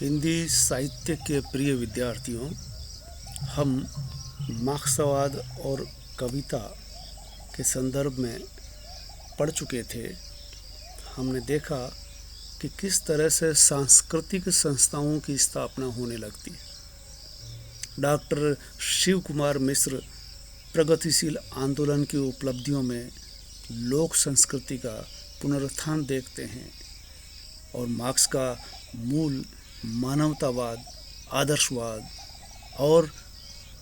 हिंदी साहित्य के प्रिय विद्यार्थियों, हम मार्क्सवाद और कविता के संदर्भ में पढ़ चुके थे। हमने देखा कि किस तरह से सांस्कृतिक संस्थाओं की स्थापना होने लगती है। डॉक्टर शिव कुमार मिश्र प्रगतिशील आंदोलन की उपलब्धियों में लोक संस्कृति का पुनरुत्थान देखते हैं और मार्क्स का मूल मानवतावाद, आदर्शवाद और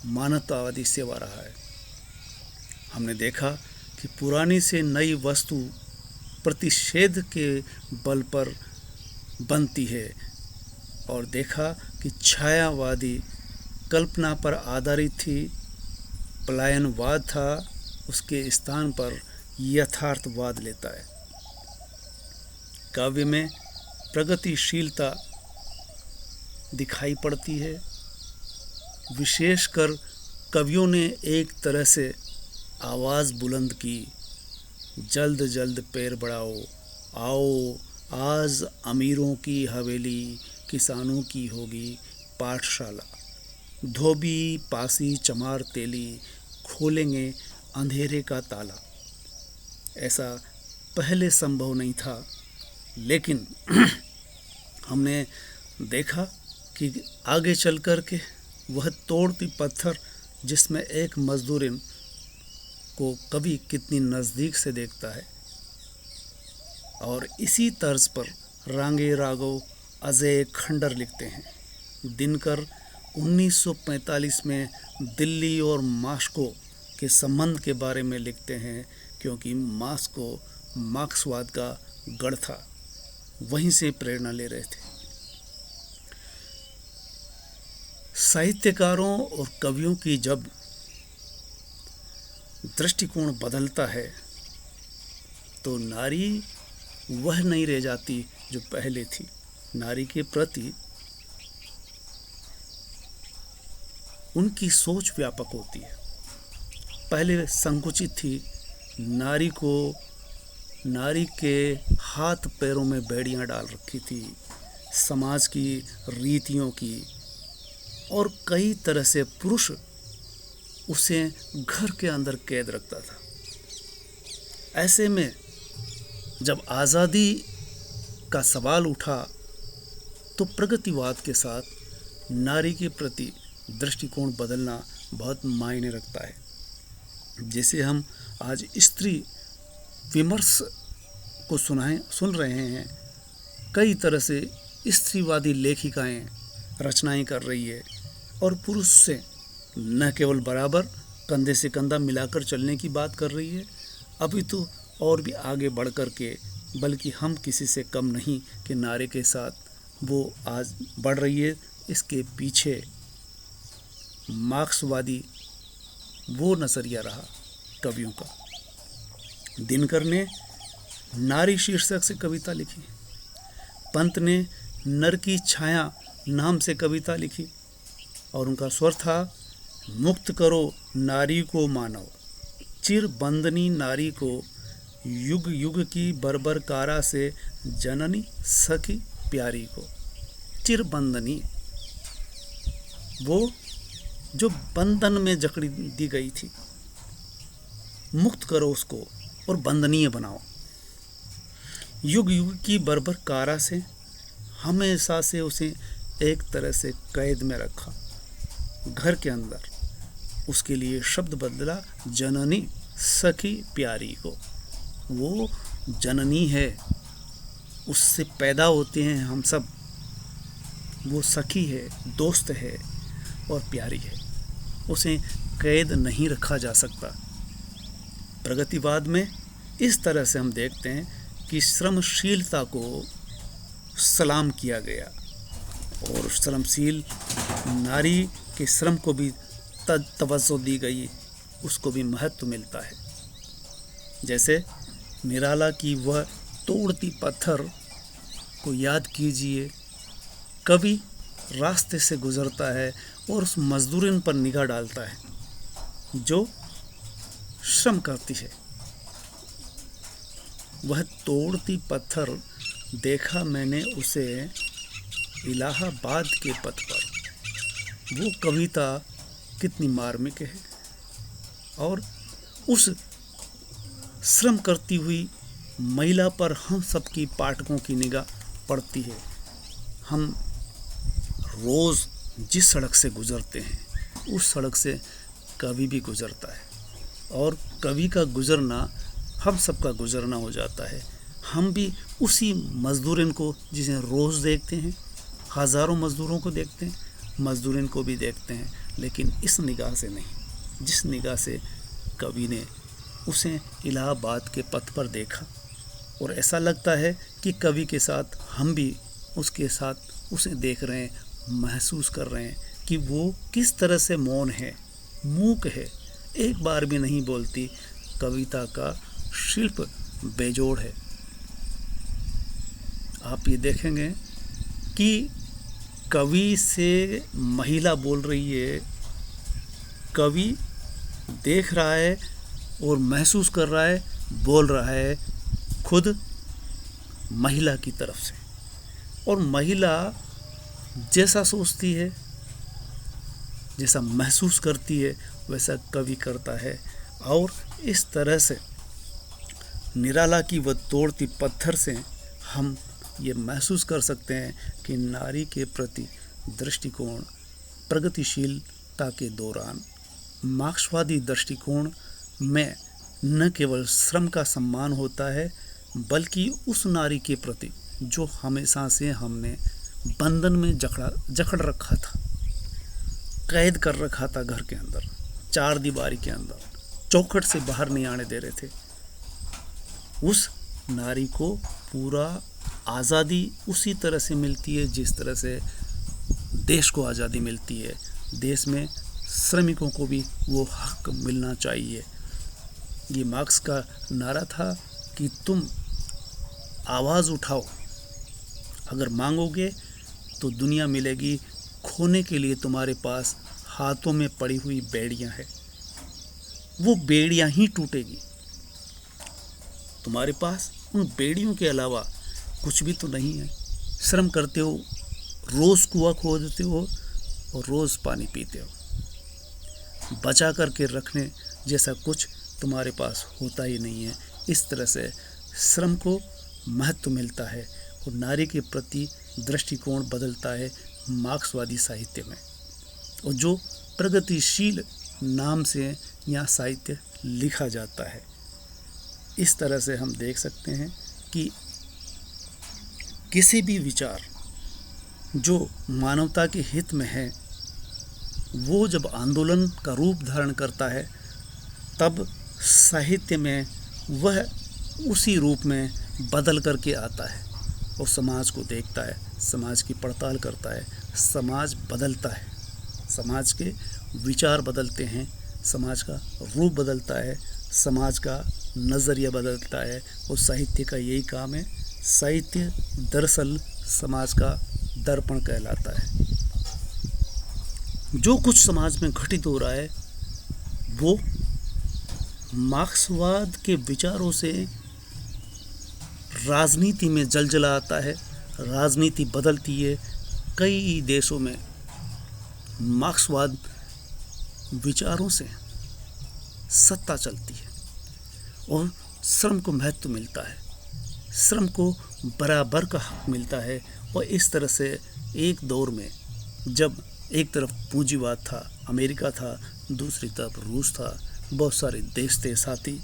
मानवतावादी सेवा रहा है। हमने देखा कि पुरानी से नई वस्तु प्रतिषेध के बल पर बनती है और देखा कि छायावादी कल्पना पर आधारित थी, पलायनवाद था, उसके स्थान पर यथार्थवाद लेता है। काव्य में प्रगतिशीलता दिखाई पड़ती है। विशेषकर कवियों ने एक तरह से आवाज़ बुलंद की, जल्द जल्द पैर बढ़ाओ, आओ आज अमीरों की हवेली, किसानों की होगी पाठशाला, धोबी पासी चमार तेली, खोलेंगे अंधेरे का ताला। ऐसा पहले संभव नहीं था, लेकिन हमने देखा कि आगे चल कर के वह तोड़ती पत्थर जिसमें एक मजदूर को कवि कितनी नज़दीक से देखता है। और इसी तर्ज पर रांगे राघव अजय खंडर लिखते हैं। दिनकर 1945 में दिल्ली और मास्को के संबंध के बारे में लिखते हैं, क्योंकि मास्को मार्क्सवाद का गढ़ था, वहीं से प्रेरणा ले रहे थे। साहित्यकारों और कवियों की जब दृष्टिकोण बदलता है तो नारी वह नहीं रह जाती जो पहले थी। नारी के प्रति उनकी सोच व्यापक होती है। पहले संकुचित थी, नारी के हाथ पैरों में बेड़ियां डाल रखी थी, समाज की रीतियों की, और कई तरह से पुरुष उसे घर के अंदर कैद रखता था। ऐसे में जब आज़ादी का सवाल उठा तो प्रगतिवाद के साथ नारी के प्रति दृष्टिकोण बदलना बहुत मायने रखता है। जैसे हम आज स्त्री विमर्श को सुन रहे हैं, कई तरह से स्त्रीवादी लेखिकाएं रचनाएं कर रही है और पुरुष से न केवल बराबर कंधे से कंधा मिलाकर चलने की बात कर रही है, अभी तो और भी आगे बढ़ कर के, बल्कि हम किसी से कम नहीं कि नारी के साथ वो आज बढ़ रही है। इसके पीछे मार्क्सवादी वो नज़रिया रहा कवियों का। दिनकर ने नारी शीर्षक से कविता लिखी, पंत ने नर की छाया नाम से कविता लिखी और उनका स्वर था, मुक्त करो नारी को मानव, चिर बंदनी नारी को, युग युग की बर्बर कारा से जननी सखी प्यारी को। चिर बंदनी, वो जो बंधन में जकड़ी दी गई थी, मुक्त करो उसको और बंदनीय बनाओ। युग युग की बर्बर कारा से हमेशा से उसे एक तरह से कैद में रखा, घर के अंदर। उसके लिए शब्द बदला, जननी सखी प्यारी को। वो जननी है, उससे पैदा होते हैं हम सब। वो सखी है, दोस्त है और प्यारी है, उसे कैद नहीं रखा जा सकता। प्रगतिवाद में इस तरह से हम देखते हैं कि श्रमशीलता को सलाम किया गया और श्रमशील नारी के श्रम को भी तवज्जो दी गई, उसको भी महत्व मिलता है। जैसे निराला की वह तोड़ती पत्थर को याद कीजिए। कवि रास्ते से गुजरता है और उस मजदूरन पर निगाह डालता है जो श्रम करती है। वह तोड़ती पत्थर देखा मैंने उसे इलाहाबाद के पथ पर। वो कविता कितनी मार्मिक है और उस श्रम करती हुई महिला पर हम सबकी पाठकों की निगाह पड़ती है। हम रोज़ जिस सड़क से गुजरते हैं उस सड़क से कवि भी गुजरता है और कवि का गुजरना हम सबका गुजरना हो जाता है। हम भी उसी मजदूरन को जिसे रोज़ देखते हैं, हज़ारों मजदूरों को देखते हैं, मजदूरन को भी देखते हैं, लेकिन इस निगाह से नहीं जिस निगाह से कवि ने उसे इलाहाबाद के पथ पर देखा। और ऐसा लगता है कि कवि के साथ हम भी उसके साथ उसे देख रहे हैं, महसूस कर रहे हैं कि वो किस तरह से मौन है, मूक है, एक बार भी नहीं बोलती। कविता का शिल्प बेजोड़ है। आप ये देखेंगे कि कवि से महिला बोल रही है, कवि देख रहा है और महसूस कर रहा है, बोल रहा है खुद महिला की तरफ से। और महिला जैसा सोचती है, जैसा महसूस करती है, वैसा कवि करता है। और इस तरह से निराला की वह तोड़ती पत्थर से हम ये महसूस कर सकते हैं कि नारी के प्रति दृष्टिकोण प्रगतिशीलता के दौरान मार्क्सवादी दृष्टिकोण में न केवल श्रम का सम्मान होता है, बल्कि उस नारी के प्रति जो हमेशा से हमने बंधन में जकड़ रखा था, कैद कर रखा था घर के अंदर, चार दीवारी के अंदर, चौखट से बाहर नहीं आने दे रहे थे, उस नारी को पूरा आज़ादी उसी तरह से मिलती है जिस तरह से देश को आज़ादी मिलती है। देश में श्रमिकों को भी वो हक मिलना चाहिए। ये मार्क्स का नारा था कि तुम आवाज़ उठाओ, अगर मांगोगे तो दुनिया मिलेगी, खोने के लिए तुम्हारे पास हाथों में पड़ी हुई बेड़ियां हैं, वो बेड़ियां ही टूटेगी। तुम्हारे पास उन बेड़ियों के अलावा कुछ भी तो नहीं है। श्रम करते हो, रोज़ कुआं खोदते हो और रोज़ पानी पीते हो, बचा करके रखने जैसा कुछ तुम्हारे पास होता ही नहीं है। इस तरह से श्रम को महत्व मिलता है और नारी के प्रति दृष्टिकोण बदलता है मार्क्सवादी साहित्य में। और जो प्रगतिशील नाम से यहाँ साहित्य लिखा जाता है, इस तरह से हम देख सकते हैं कि किसी भी विचार जो मानवता के हित में है, वो जब आंदोलन का रूप धारण करता है, तब साहित्य में वह उसी रूप में बदल करके आता है और समाज को देखता है, समाज की पड़ताल करता है, समाज बदलता है, समाज के विचार बदलते हैं, समाज का रूप बदलता है, समाज का नज़रिया बदलता है। और साहित्य का यही काम है। साहित्य दरअसल समाज का दर्पण कहलाता है। जो कुछ समाज में घटित हो रहा है वो मार्क्सवाद के विचारों से राजनीति में जलजला आता है, राजनीति बदलती है। कई देशों में मार्क्सवाद विचारों से सत्ता चलती है और श्रम को महत्व मिलता है, श्रम को बराबर का हक मिलता है। और इस तरह से एक दौर में जब एक तरफ पूंजीवाद था, अमेरिका था, दूसरी तरफ रूस था, बहुत सारे देश थे साथी,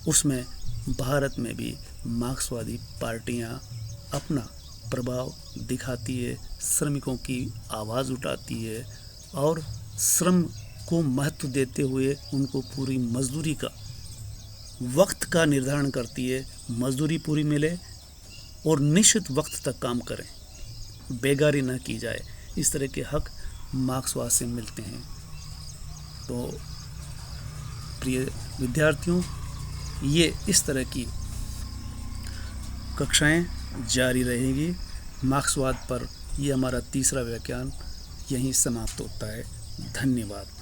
उसमें भारत में भी मार्क्सवादी पार्टियां अपना प्रभाव दिखाती है, श्रमिकों की आवाज़ उठाती है और श्रम को महत्व देते हुए उनको पूरी मजदूरी का वक्त का निर्धारण करती है। मजदूरी पूरी मिले और निश्चित वक्त तक काम करें, बेगारी न की जाए, इस तरह के हक मार्क्सवाद से मिलते हैं। तो प्रिय विद्यार्थियों, ये इस तरह की कक्षाएं जारी रहेंगी। मार्क्सवाद पर यह हमारा तीसरा व्याख्यान यहीं समाप्त होता है। धन्यवाद।